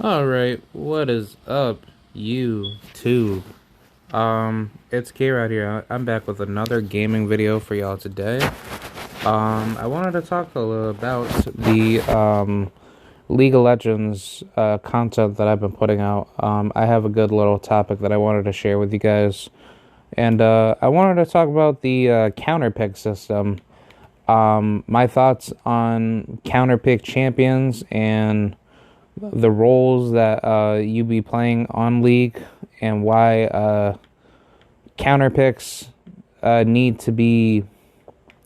Alright, what is up, YouTube? It's K right here. I'm back with another gaming video for y'all today. I wanted to talk a little about the League of Legends content that I've been putting out. I have a good little topic that I wanted to share with you guys. And I wanted to talk about the counterpick system. My thoughts on counterpick champions and the roles that you be playing on League and why counterpicks need to be,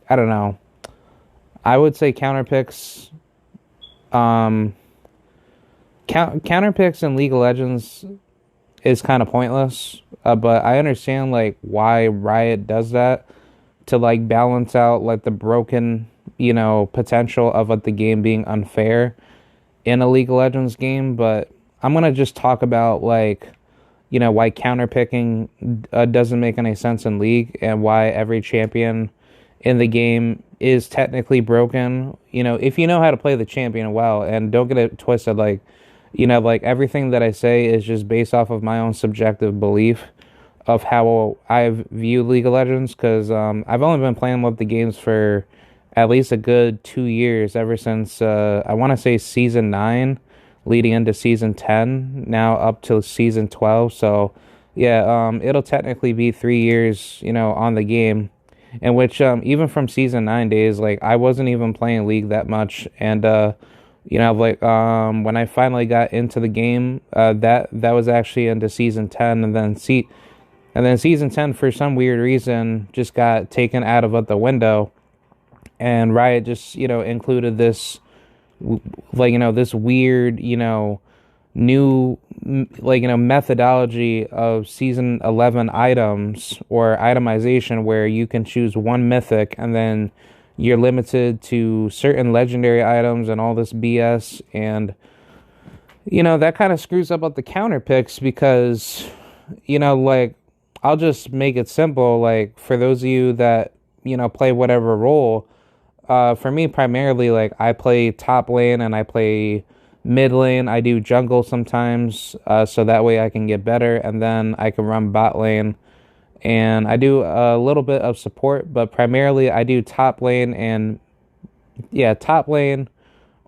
I don't know. I would say um, counterpicks in League of Legends is kind of pointless. But I understand like why Riot does that to like balance out like the broken, potential of like the game being unfair in a League of Legends game. But I'm gonna just talk about like, why counterpicking doesn't make any sense in League and why every champion in the game is technically broken. If you know how to play the champion well, and don't get it twisted, like, like everything that I say is just based off of my own subjective belief of how I view League of Legends, because I've only been playing with the games for at least a good 2 years, ever since I want to say season 9, leading into season 10, now up to season 12. So yeah, it'll technically be 3 years, on the game, in which even from season 9 days, like I wasn't even playing League that much, and like when I finally got into the game, that was actually into season 10, and then season 10 for some weird reason just got taken out of the window, and Riot just included this this weird new methodology of season 11 items or itemization, where you can choose one mythic and then you're limited to certain legendary items and all this BS. And that kind of screws up the counter picks, because like, I'll just make it simple. Like, for those of you that play whatever role, for me primarily, like, I play top lane and I play mid lane. I do jungle sometimes, so that way I can get better, and then I can run bot lane, and I do a little bit of support, but primarily I do top lane and top lane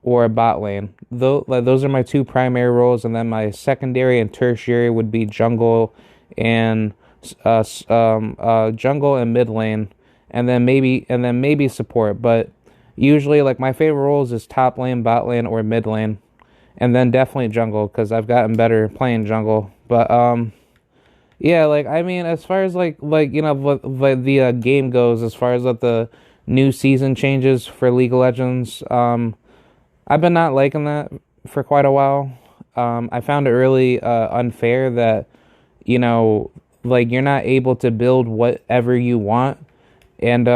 or bot lane. Those are my two primary roles, and then my secondary and tertiary would be and jungle and mid lane, and then maybe support. But usually, like, my favorite roles is top lane, bot lane, or mid lane, and then definitely jungle, because I've gotten better playing jungle. But yeah, like, I mean, as far as what the game goes, as far as what the new season changes for League of Legends, I've been not liking that for quite a while. I found it really unfair that like, you're not able to build whatever you want, and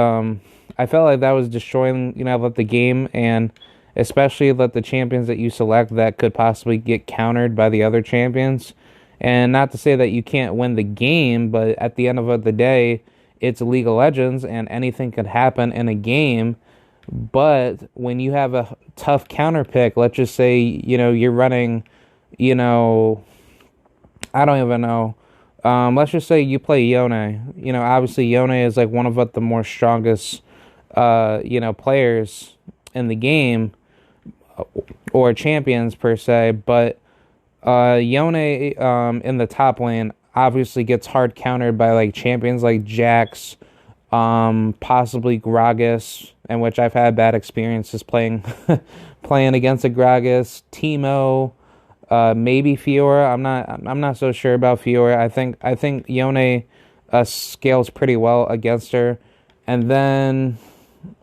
I felt like that was destroying the game, and especially the champions that you select that could possibly get countered by the other champions. And not to say that you can't win the game, but at the end of the day, it's League of Legends and anything could happen in a game. But when you have a tough counter pick, let's just say, you're running, you know, I don't even know. Let's just say you play Yone. Obviously Yone is like one of the more strongest, players in the game, or champions per se. But Yone, in the top lane, obviously gets hard countered by like champions like Jax, possibly Gragas, in which I've had bad experiences playing playing against a Gragas, Teemo, maybe Fiora. I'm not so sure about Fiora. I think Yone scales pretty well against her. And then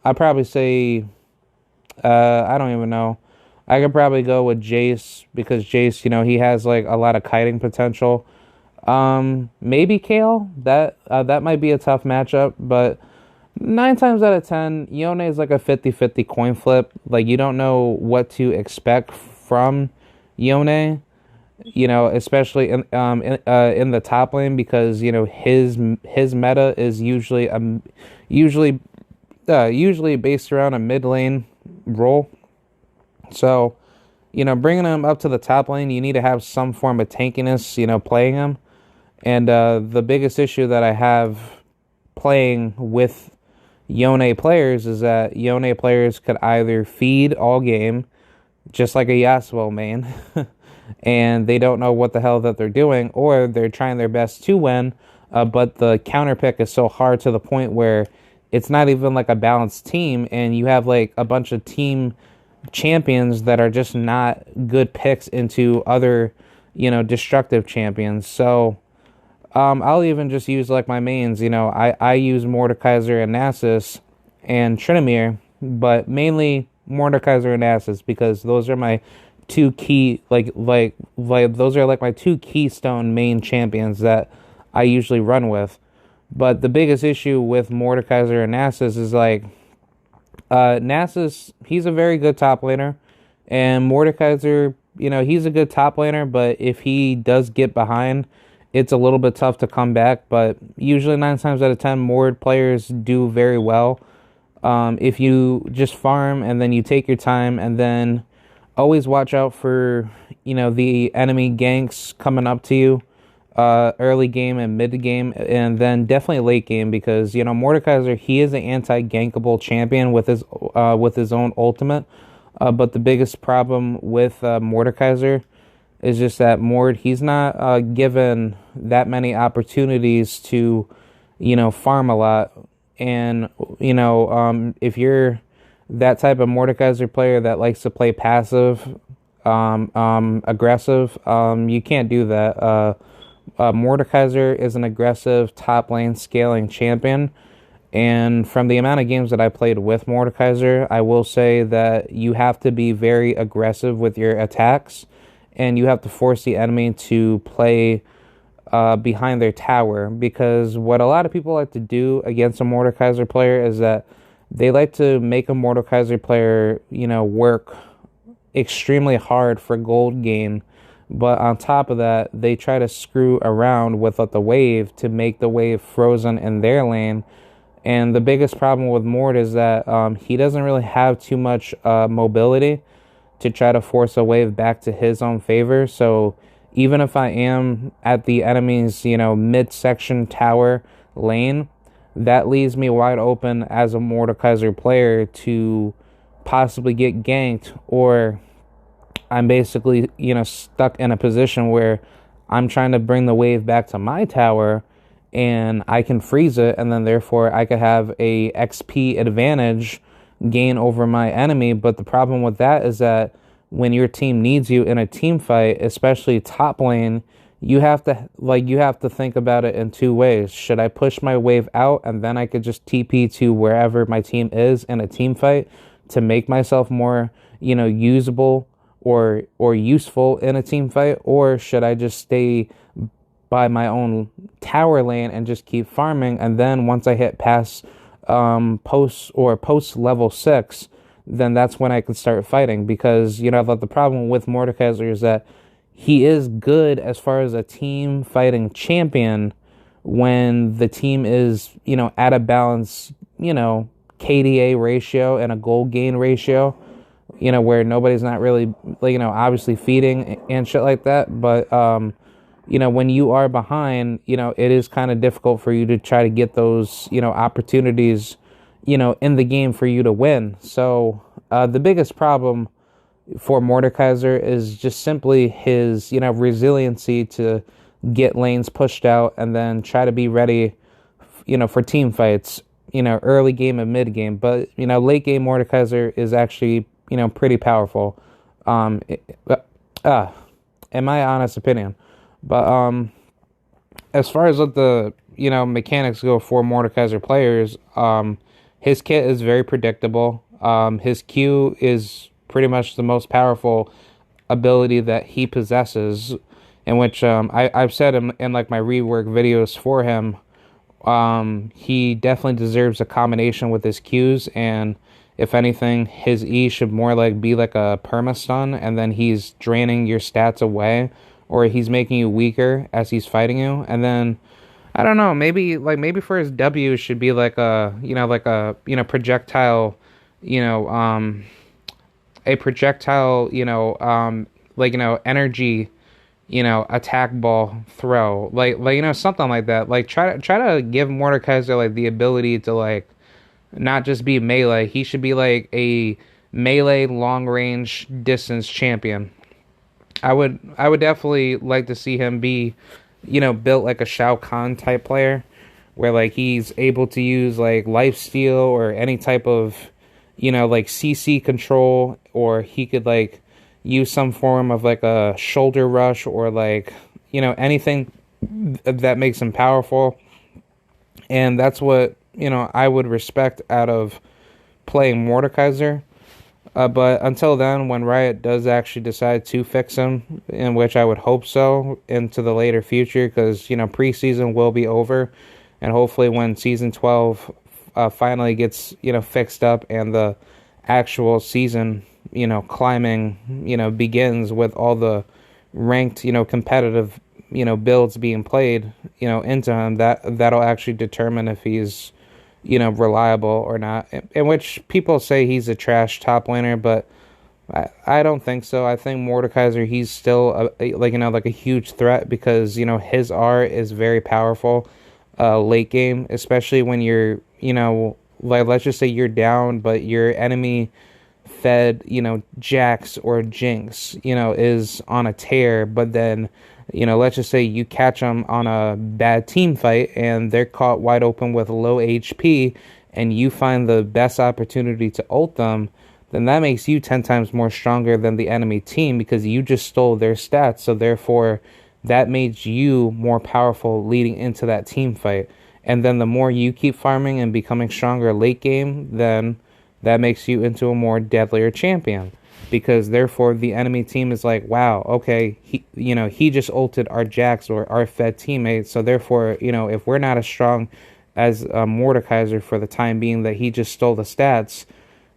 I'd probably say, I don't even know. I could probably go with Jace, because Jace, he has like a lot of kiting potential. Maybe Kale. That might be a tough matchup, but 9 times out of 10, Yone is like a 50-50 coin flip. Like, you don't know what to expect from Yone, especially in the top lane, because his meta is usually based around a mid lane role. So bringing him up to the top lane, you need to have some form of tankiness, playing him. And the biggest issue that I have playing with Yone players is that Yone players could either feed all game, just like a Yasuo main, and they don't know what the hell that they're doing, or they're trying their best to win, but the counter pick is so hard to the point where it's not even like a balanced team, and you have like a bunch of team champions that are just not good picks into other, destructive champions. So I'll even just use like my mains. I use Mordekaiser and Nasus and Tryndamere, but mainly Mordekaiser and Nasus because those are my two key like those are like my two keystone main champions that I usually run with. But the biggest issue with Mordekaiser and Nasus is like Nasus, he's a very good top laner, and Mordekaiser, he's a good top laner, but if he does get behind, it's a little bit tough to come back. But usually 9 times out of 10, Mord players do very well. If you just farm and then you take your time and then always watch out for, the enemy ganks coming up to you early game and mid game, and then definitely late game because Mordekaiser, he is an anti-gankable champion with his own ultimate. But the biggest problem with Mordekaiser is just that Mord, he's not given that many opportunities to farm a lot, and if you're that type of Mordekaiser player that likes to play passive, aggressive, you can't do that. Mordekaiser is an aggressive top lane scaling champion, and from the amount of games that I played with Mordekaiser, I will say that you have to be very aggressive with your attacks, and you have to force the enemy to play behind their tower, because what a lot of people like to do against a Mordekaiser player is that they like to make a Mordekaiser player, work extremely hard for gold gain. But on top of that, they try to screw around with the wave to make the wave frozen in their lane. And the biggest problem with Mord is that he doesn't really have too much mobility to try to force a wave back to his own favor. So even if I am at the enemy's, midsection tower lane, that leaves me wide open as a Mordekaiser player to possibly get ganked, or I'm basically, stuck in a position where I'm trying to bring the wave back to my tower and I can freeze it, and then therefore I could have a XP advantage gain over my enemy. But the problem with that is that when your team needs you in a team fight, especially top lane, you have to think about it in two ways. Should I push my wave out and then I could just TP to wherever my team is in a team fight to make myself more, usable or useful in a team fight, or should I just stay by my own tower lane and just keep farming, and then once I hit past post level 6, then that's when I can start fighting? Because the problem with Mordekaiser is that he is good as far as a team fighting champion when the team is at a balance KDA ratio and a gold gain ratio, where nobody's not really, obviously feeding and shit like that. But, when you are behind, it is kind of difficult for you to try to get those, opportunities, in the game for you to win. So, the biggest problem for Mordekaiser is just simply his, resiliency to get lanes pushed out and then try to be ready, for team fights, early game and mid game. But, late game Mordekaiser is actually, pretty powerful, in my honest opinion. But as far as what the mechanics go for Mordekaiser players, his kit is very predictable. His Q is pretty much the most powerful ability that he possesses, in which I've said in like my rework videos for him, he definitely deserves a combination with his Qs, and if anything, his E should more like be like a perma stun, and then he's draining your stats away, or he's making you weaker as he's fighting you. And then I don't know, maybe for his W it should be like a projectile, a projectile, like energy, attack ball throw, like something like that. Like try to give Mordekaiser like the ability to like not just be melee. He should be like a melee long range distance champion. I would definitely like to see him be, built like a Shao Kahn type player, where like he's able to use like life steal or any type of, like CC control, or he could like use some form of like a shoulder rush or like, anything that makes him powerful. And that's what, I would respect out of playing Mordekaiser. But until then, when Riot does actually decide to fix him, in which I would hope so into the later future, because, preseason will be over. And hopefully when season 12 finally gets, fixed up and the actual season, climbing, begins with all the ranked, competitive, builds being played, into him, that'll actually determine if he's reliable or not. In which people say he's a trash top laner, but I don't think so. I think Mordekaiser, he's still like a huge threat, because his R is very powerful late game, especially when you're like, let's just say you're down, but your enemy fed Jax or Jinx is on a tear, but then let's just say you catch them on a bad team fight and they're caught wide open with low HP, and you find the best opportunity to ult them, then that makes you 10 times more stronger than the enemy team, because you just stole their stats. So therefore, that made you more powerful leading into that team fight. And then the more you keep farming and becoming stronger late game, then that makes you into a more deadlier champion, because therefore the enemy team is like, wow, okay, he just ulted our Jax or our Fed teammate, so therefore, if we're not as strong as Mordekaiser for the time being that he just stole the stats,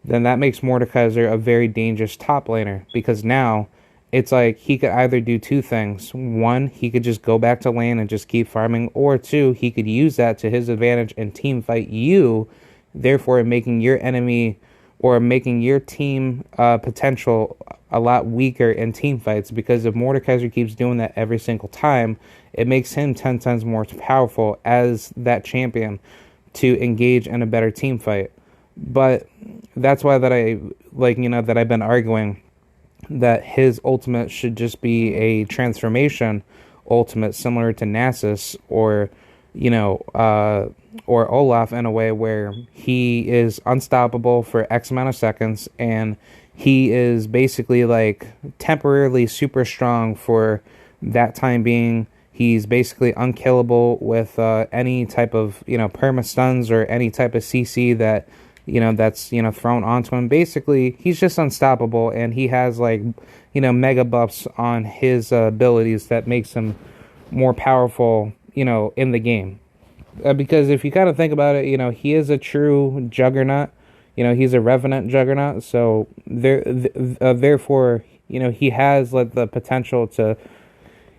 then that makes Mordekaiser a very dangerous top laner, because now it's like he could either do two things. One, he could just go back to lane and just keep farming, or two, he could use that to his advantage and team fight you, therefore making your enemy or making your team potential a lot weaker in team fights, because if Mordekaiser keeps doing that every single time, it makes him 10 times more powerful as that champion to engage in a better team fight. But that's why that that I've been arguing that his ultimate should just be a transformation ultimate, similar to Nasus or or Olaf, in a way where he is unstoppable for X amount of seconds, and he is basically like temporarily super strong for that time being. He's basically unkillable with any type of perma stuns or any type of CC that that's thrown onto him. Basically, he's just unstoppable, and he has like mega buffs on his abilities that makes him more powerful in the game. Because if you kind of think about it, he is a true juggernaut. He's a revenant juggernaut. So therefore, he has like the potential to,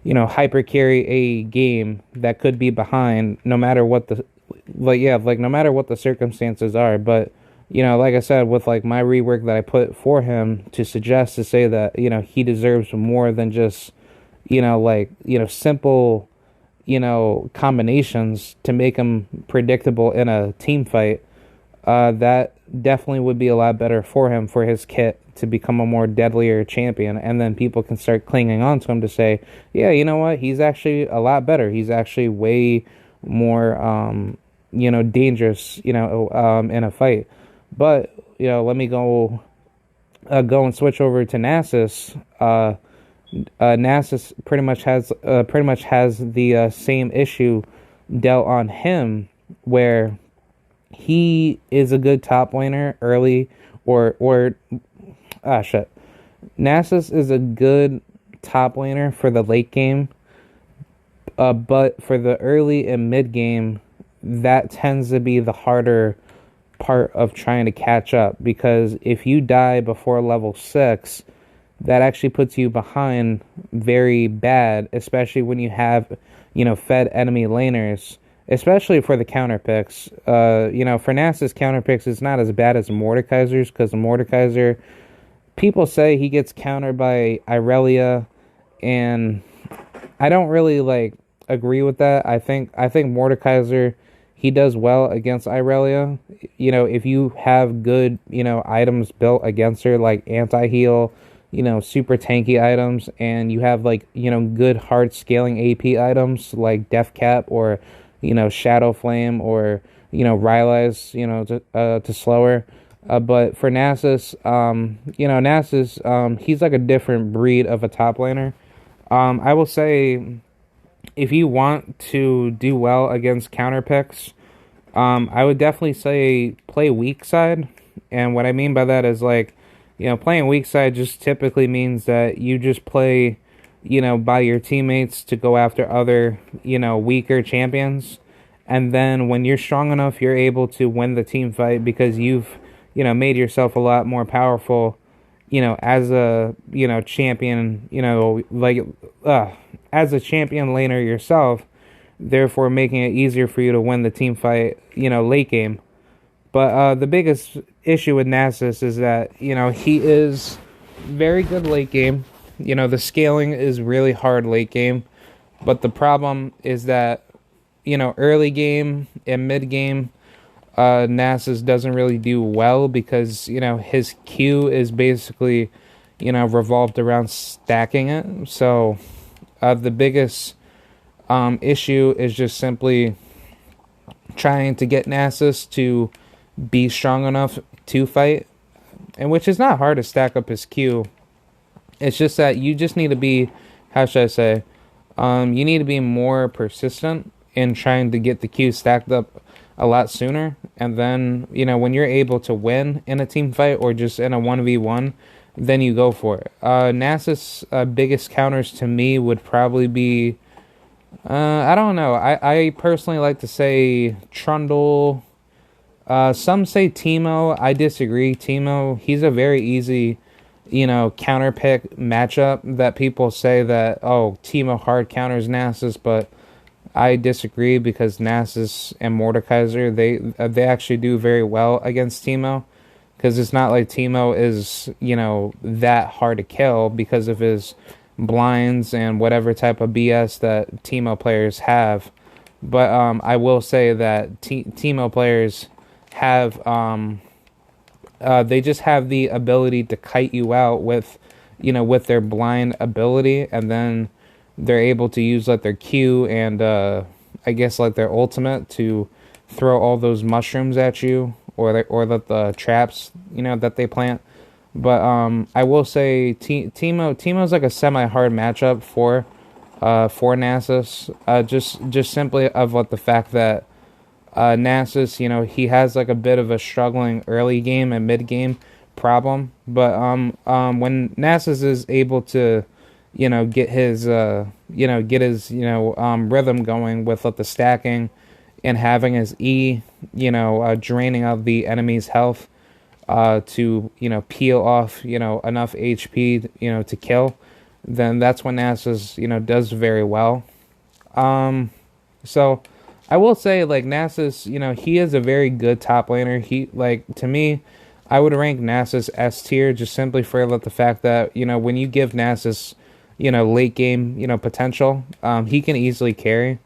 hyper carry a game that could be behind, no matter what the, no matter what the circumstances are. But like I said, with like my rework that I put for him to suggest to say that he deserves more than just simple combinations to make him predictable in a team fight, that definitely would be a lot better for him, for his kit to become a more deadlier champion. And then people can start clinging on to him to say, yeah, you know what, he's actually a lot better, he's actually way more dangerous in a fight. But let me go and switch over to Nasus. Nasus pretty much has the same issue dealt on him, where he is a good top laner early, Nasus is a good top laner for the late game, but for the early and mid game, that tends to be the harder part of trying to catch up, because if you die before level 6, that actually puts you behind very bad, especially when you have, fed enemy laners, especially for the counter picks. For Nasus, counter picks is not as bad as Mordekaiser's, because Mordekaiser, people say he gets countered by Irelia, and I don't really like agree with that. I think Mordekaiser, he does well against Irelia. If you have good, items built against her like anti-heal, super tanky items, and you have like, good hard scaling AP items like Death Cap or, Shadow Flame or, Rylai's, to slow her. But for Nasus, Nasus, he's like a different breed of a top laner. I will say if you want to do well against counter picks, I would definitely say play weak side. And what I mean by that is like, playing weak side just typically means that you just play, by your teammates to go after other, weaker champions. And then when you're strong enough, you're able to win the team fight because you've, made yourself a lot more powerful, as a, champion, as a champion laner yourself, therefore making it easier for you to win the team fight, late game. But the biggest issue with Nasus is that, he is very good late game. The scaling is really hard late game. But the problem is that, early game and mid game, Nasus doesn't really do well because, his Q is basically, revolved around stacking it. So the biggest issue is just simply trying to get Nasus to be strong enough to fight, and which is not hard to stack up his Q. It's just that you just need to be, how should I say, you need to be more persistent in trying to get the Q stacked up a lot sooner. And then, when you're able to win in a team fight or just in a 1v1, then you go for it. Nasus' biggest counters to me would probably be, I don't know. I personally like to say Trundle. Some say Teemo. I disagree. Teemo, he's a very easy, counter pick matchup that people say that, oh, Teemo hard counters Nasus, but I disagree because Nasus and Mordekaiser, they actually do very well against Teemo because it's not like Teemo is, that hard to kill because of his blinds and whatever type of BS that Teemo players have. But I will say that Teemo players have they just have the ability to kite you out with with their blind ability, and then they're able to use like their Q and I guess like their ultimate to throw all those mushrooms at you or the traps that they plant. But I will say Teemo's like a semi hard matchup for Nasus, just simply of what the fact that Nasus, he has like a bit of a struggling early game and mid game problem. But when Nasus is able to, get his rhythm going with the stacking and having his E, draining out the enemy's health, to peel off enough HP to kill, then that's when Nasus does very well. So I will say, like, Nasus, he is a very good top laner. He, like, to me, I would rank Nasus S tier just simply for the fact that, when you give Nasus, late game, potential, he can easily carry.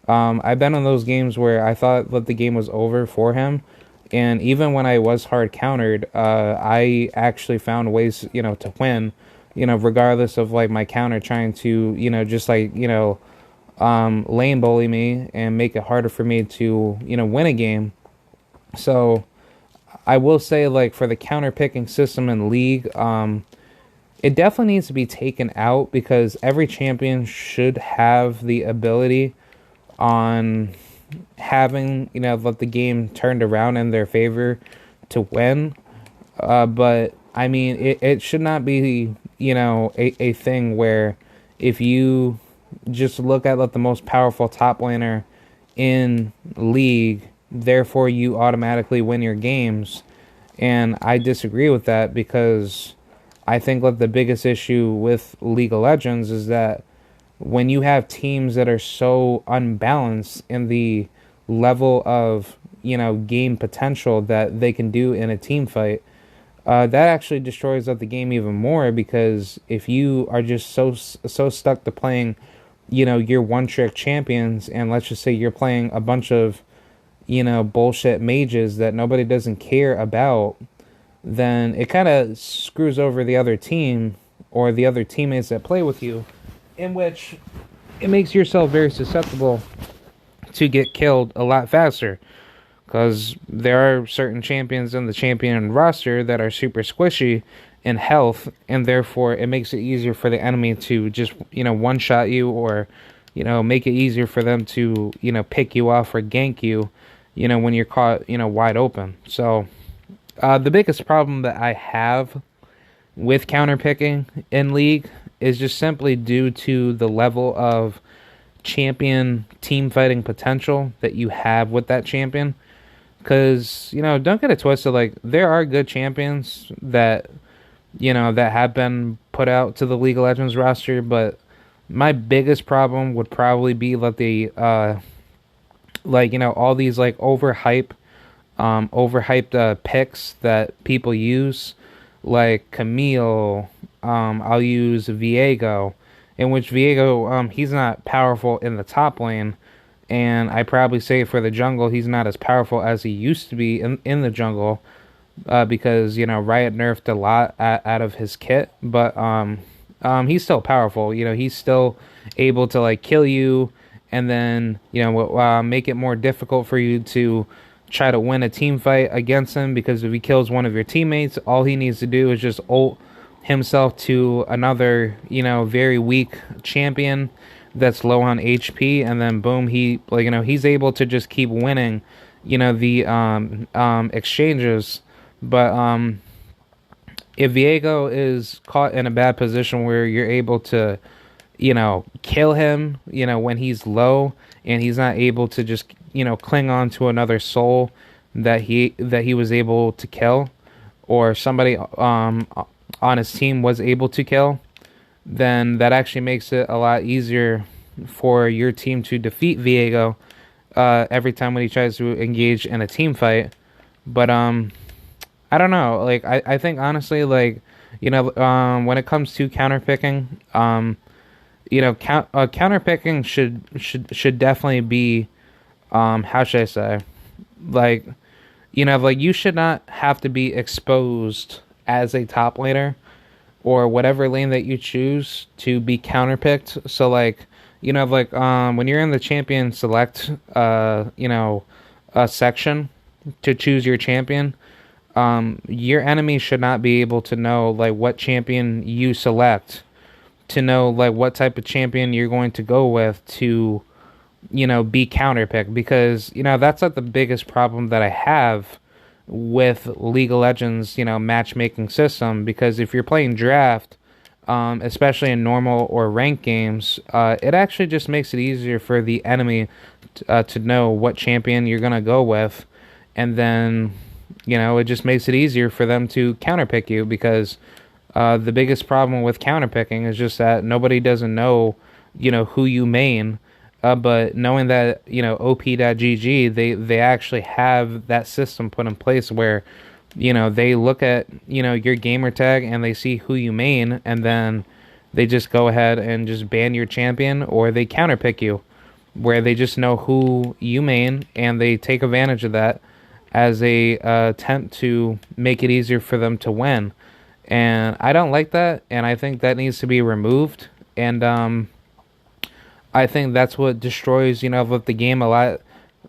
I've been in those games where I thought that the game was over for him. And even when I was hard countered, I actually found ways, to win, regardless of, like, my counter trying to, just, like, lane bully me and make it harder for me to, win a game. So I will say, like, for the counter picking system in League, it definitely needs to be taken out because every champion should have the ability on having, let the game turned around in their favor to win. But I mean, it should not be, a thing where if you just look at the most powerful top laner in League, therefore you automatically win your games. And I disagree with that because I think that the biggest issue with League of Legends is that when you have teams that are so unbalanced in the level of, game potential that they can do in a team fight, That actually destroys up the game even more because if you are just so stuck to playing, your one trick champions, and let's just say you're playing a bunch of, bullshit mages that nobody doesn't care about, then it kind of screws over the other team or the other teammates that play with you, in which it makes yourself very susceptible to get killed a lot faster. Because there are certain champions in the champion roster that are super squishy in health, and therefore it makes it easier for the enemy to just, one shot you, or, make it easier for them to, pick you off or gank you, when you're caught, wide open. So, the biggest problem that I have with counterpicking in League is just simply due to the level of champion team fighting potential that you have with that champion. Because, don't get it twisted, like, there are good champions that, that have been put out to the League of Legends roster, but my biggest problem would probably be that all these, like, overhyped picks that people use, like Camille, I'll use Viego, in which Viego, he's not powerful in the top lane, and I probably say for the jungle, he's not as powerful as he used to be in the jungle, because, Riot nerfed a lot out of his kit, but he's still powerful. He's still able to, like, kill you, and then, make it more difficult for you to try to win a team fight against him, because if he kills one of your teammates, all he needs to do is just ult himself to another, very weak champion that's low on HP, and then boom, he's able to just keep winning, the exchanges. But if Viego is caught in a bad position where you're able to, kill him, when he's low, and he's not able to just, cling on to another soul that he was able to kill, or somebody on his team was able to kill, then that actually makes it a lot easier for your team to defeat Viego every time when he tries to engage in a team fight. But I don't know. Like, I think honestly, like, when it comes to counterpicking, counterpicking should definitely be, how should I say, like, like, you should not have to be exposed as a top laner or whatever lane that you choose to be counterpicked. So, like, when you're in the champion select, section to choose your champion, your enemy should not be able to know, like, what champion you select, to know, like, what type of champion you're going to go with to, be counterpicked, because, that's like the biggest problem that I have with League of Legends, matchmaking system, because if you're playing draft, especially in normal or ranked games, it actually just makes it easier for the enemy to know what champion you're gonna go with, and then, it just makes it easier for them to counterpick you, because the biggest problem with counterpicking is just that nobody doesn't know, who you main. But knowing that, op.gg, they actually have that system put in place where, they look at, your gamer tag and they see who you main, and then they just go ahead and just ban your champion, or they counterpick you, where they just know who you main, and they take advantage of that as a attempt to make it easier for them to win. And I don't like that, and I think that needs to be removed. And I think that's what destroys, the game a lot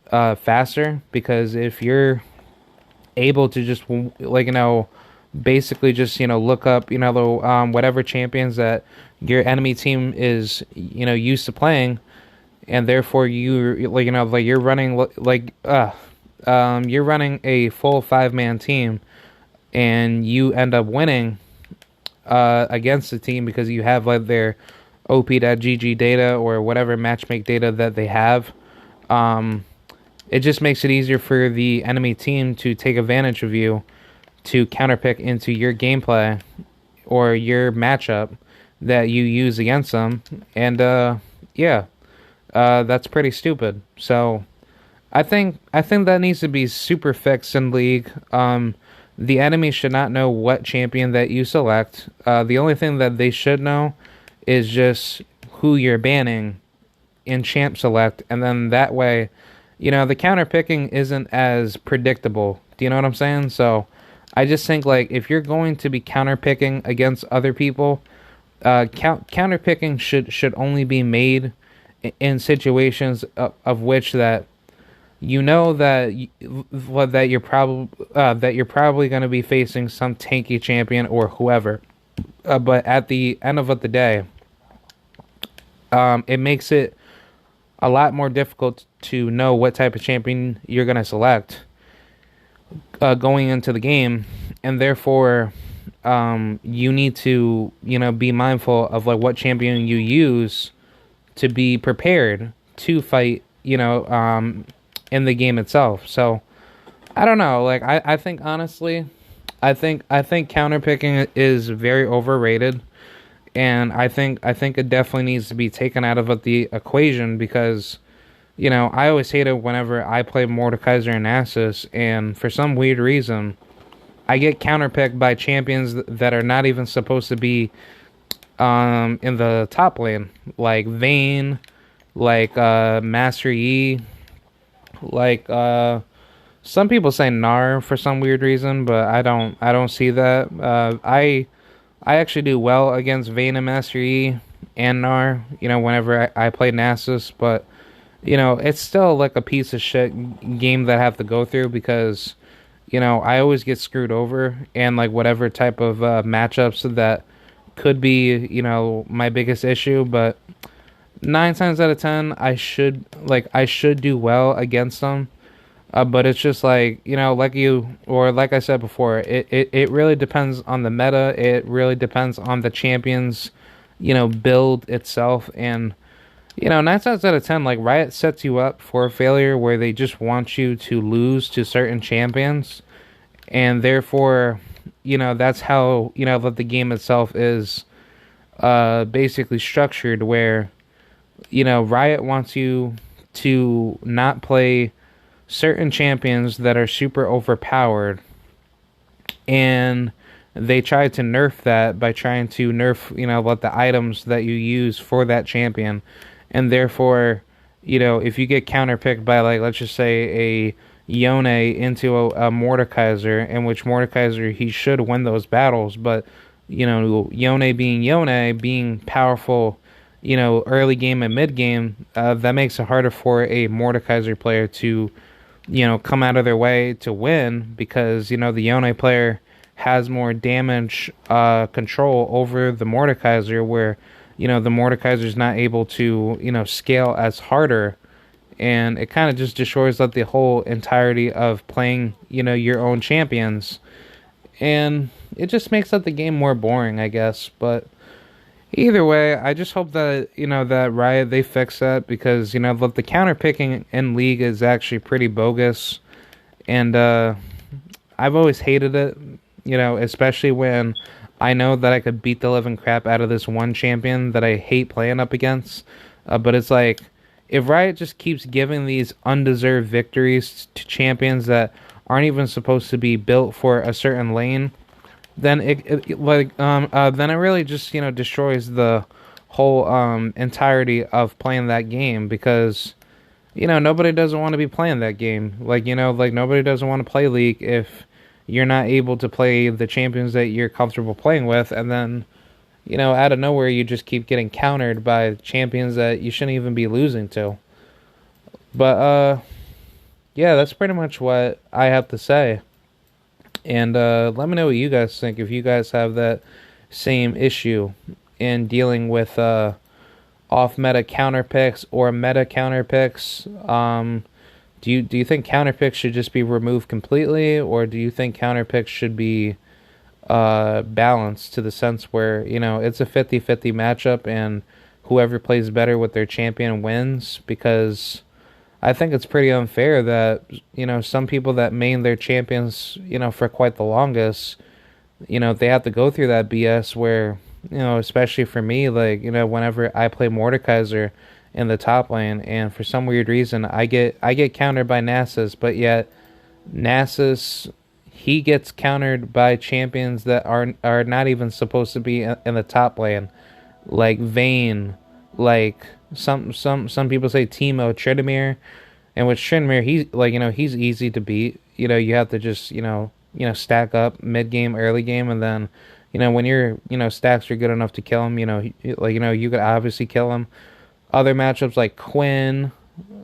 faster, because if you're able to just, like, basically just, look up, whatever champions that your enemy team is, used to playing, and therefore you, like, you're running, you're running a full 5-man team, and you end up winning against the team because you have, like, their op.gg data or whatever matchmake data that they have. It just makes it easier for the enemy team to take advantage of you, to counterpick into your gameplay or your matchup that you use against them. And that's pretty stupid. So I think that needs to be super fixed in League. The enemy should not know what champion that you select. The only thing that they should know is just who you're banning in champ select, and then that way, the counter picking isn't as predictable. Do you know what I'm saying? So I just think like if you're going to be counter picking against other people, counter picking should only be made in situations of which that that you're probably going to be facing some tanky champion or whoever. But at the end of the day, it makes it a lot more difficult to know what type of champion you're going to select going into the game, and therefore you need to be mindful of like what champion you use to be prepared to fight in the game itself. So I don't know, like I think honestly, I think counterpicking is very overrated, and I think it definitely needs to be taken out of the equation because I always hate it whenever I play Mordekaiser and Nasus, and for some weird reason I get counterpicked by champions that are not even supposed to be in the top lane, like Vayne, like Master Yi, like some people say Gnar for some weird reason, but I don't see that. I actually do well against Vayne and Master Yi and Gnar, whenever I play Nasus, but it's still like a piece of shit game that I have to go through because I always get screwed over, and like whatever type of matchups that could be my biggest issue, but 9 times out of 10 I should do well against them. But it's just like like I said before, it really depends on the meta. It really depends on the champions build itself. And 9 times out of 10, like Riot sets you up for a failure where they just want you to lose to certain champions, and therefore that's how that the game itself is basically structured, where Riot wants you to not play certain champions that are super overpowered, and they try to nerf that by trying to nerf what the items that you use for that champion. And therefore if you get counterpicked by, like, let's just say a Yone into a Mordekaiser, in which Mordekaiser, he should win those battles, but Yone being powerful early game and mid game, that makes it harder for a Mordekaiser player to come out of their way to win, because the Yone player has more damage control over the Mordekaiser, where the Mordekaiser is not able to scale as harder, and it kind of just destroys like the whole entirety of playing your own champions, and it just makes the game more boring, I guess. But either way, I just hope that that Riot, they fix that, because the counter picking in League is actually pretty bogus, and I've always hated it, especially when I know that I could beat the living crap out of this one champion that I hate playing up against. But it's like, if Riot just keeps giving these undeserved victories to champions that aren't even supposed to be built for a certain lane, then then it really just destroys the whole entirety of playing that game, because nobody doesn't want to be playing that game. Like nobody doesn't want to play League if you're not able to play the champions that you're comfortable playing with, and then out of nowhere you just keep getting countered by champions that you shouldn't even be losing to. But yeah, that's pretty much what I have to say. And let me know what you guys think, if you guys have that same issue in dealing with off-meta counter picks or meta counter picks. Do you think counter picks should just be removed completely, or do you think counter picks should be balanced, to the sense where it's a 50-50 matchup and whoever plays better with their champion wins? Because I think it's pretty unfair that some people that main their champions for quite the longest, they have to go through that BS where especially for me, like whenever I play Mordekaiser in the top lane, and for some weird reason I get countered by Nasus, but yet Nasus, he gets countered by champions that are not even supposed to be in the top lane, like Vayne, like some people say Teemo, Tryndamere, and with Tryndamere, he's like he's easy to beat. You have to just stack up mid game, early game, and then when your stacks are good enough to kill him, you could obviously kill him. Other matchups like Quinn,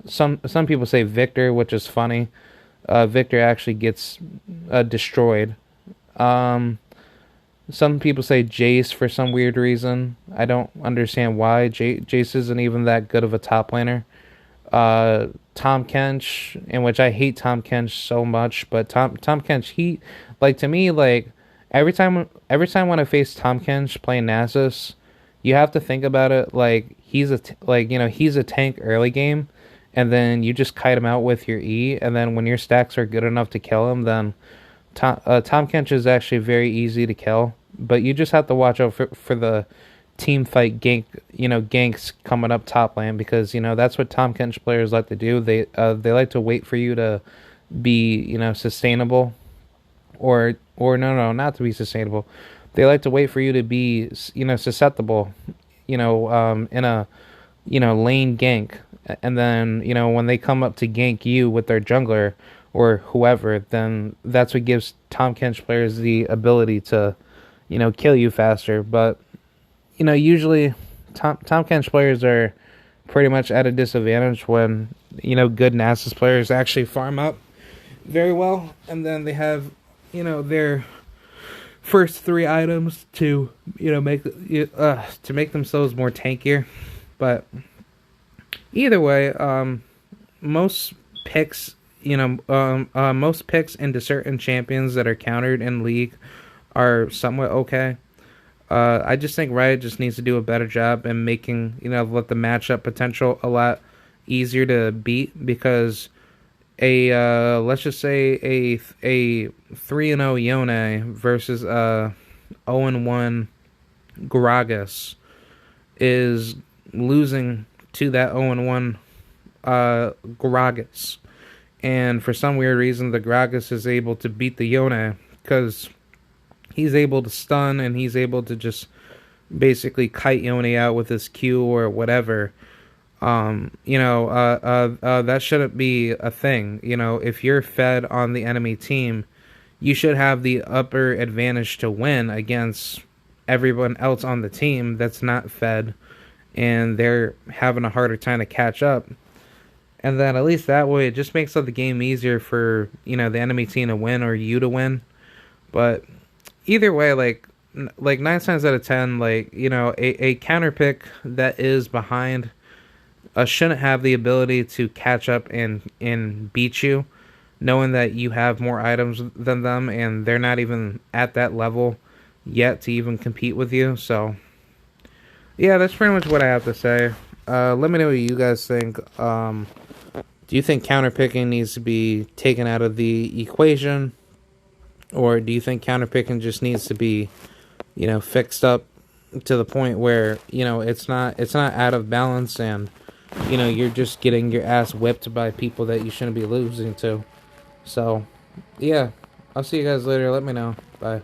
some people say Victor, which is funny. Victor actually gets destroyed. Um, some people say Jace for some weird reason. I don't understand why. Jace isn't even that good of a top laner. Tom Kench, in which I hate Tom Kench so much, but Tom Kench, he to me, every time when I face Tom Kench playing Nasus, you have to think about it like he's a tank early game, and then you just kite him out with your E, and then when your stacks are good enough to kill him, then Tom Kench is actually very easy to kill, but you just have to watch out for the team fight ganks coming up top lane, because that's what Tom Kench players like to do. They like to wait for you to be sustainable, or no, not to be sustainable. They like to wait for you to be susceptible, in a lane gank, and then when they come up to gank you with their jungler or whoever, then that's what gives Tom Kench players the ability to kill you faster. But usually Tom Kench players are pretty much at a disadvantage when good Nasus players actually farm up very well, and then they have their first three items to make themselves more tankier. But either way, most picks most picks into certain champions that are countered in League are somewhat okay. I just think Riot just needs to do a better job in making let the matchup potential a lot easier to beat, because let's just say a 3-0 Yone versus 0-1 Gragas is losing to that 0-1 Gragas, and for some weird reason the Gragas is able to beat the Yone because he's able to stun, and he's able to just basically kite Yone out with his Q or whatever. That shouldn't be a thing. If you're fed on the enemy team, you should have the upper advantage to win against everyone else on the team that's not fed, and they're having a harder time to catch up. And then at least that way, it just makes the game easier for, the enemy team to win or you to win. But either way, like 9 times out of 10, a counter pick that is behind shouldn't have the ability to catch up and beat you, knowing that you have more items than them, and they're not even at that level yet to even compete with you. So, yeah, that's pretty much what I have to say. Let me know what you guys think. Do you think counterpicking needs to be taken out of the equation? Or do you think counterpicking just needs to be, fixed up to the point where, it's not out of balance, and you're just getting your ass whipped by people that you shouldn't be losing to. So, yeah, I'll see you guys later. Let me know. Bye.